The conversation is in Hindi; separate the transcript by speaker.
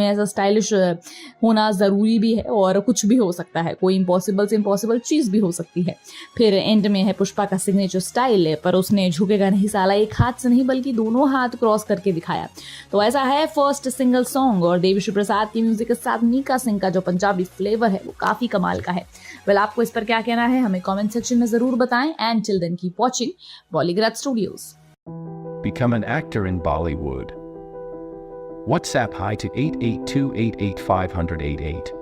Speaker 1: में ऐसा स्टाइलिश होना ज़रूरी भी है और कुछ भी हो सकता है, कोई इम्पॉसिबल से इम्पॉसिबल चीज़ भी हो सकती है। फिर एंड में है पुष्पा का सिग्नेचर स्टाइल है, पर उसने झुकेगा नहीं साला एक हाथ से नहीं बल्कि दोनों हाथ क्रॉस करके दिखाया। तो ऐसा है फर्स्ट सिंगल सॉन्ग, और देवीश्री प्रसाद की म्यूजिक के साथ मीका सिंह का जो पंजाबी फ्लेवर है वो काफ़ी कमाल का है। वेल, आपको इस पर क्या कहना है हमें कमेंट सेक्शन में ज़रूर बताएं। And till then keep watching Bollygrad studios.
Speaker 2: Become an actor in Bollywood. WhatsApp hi to 8828850088.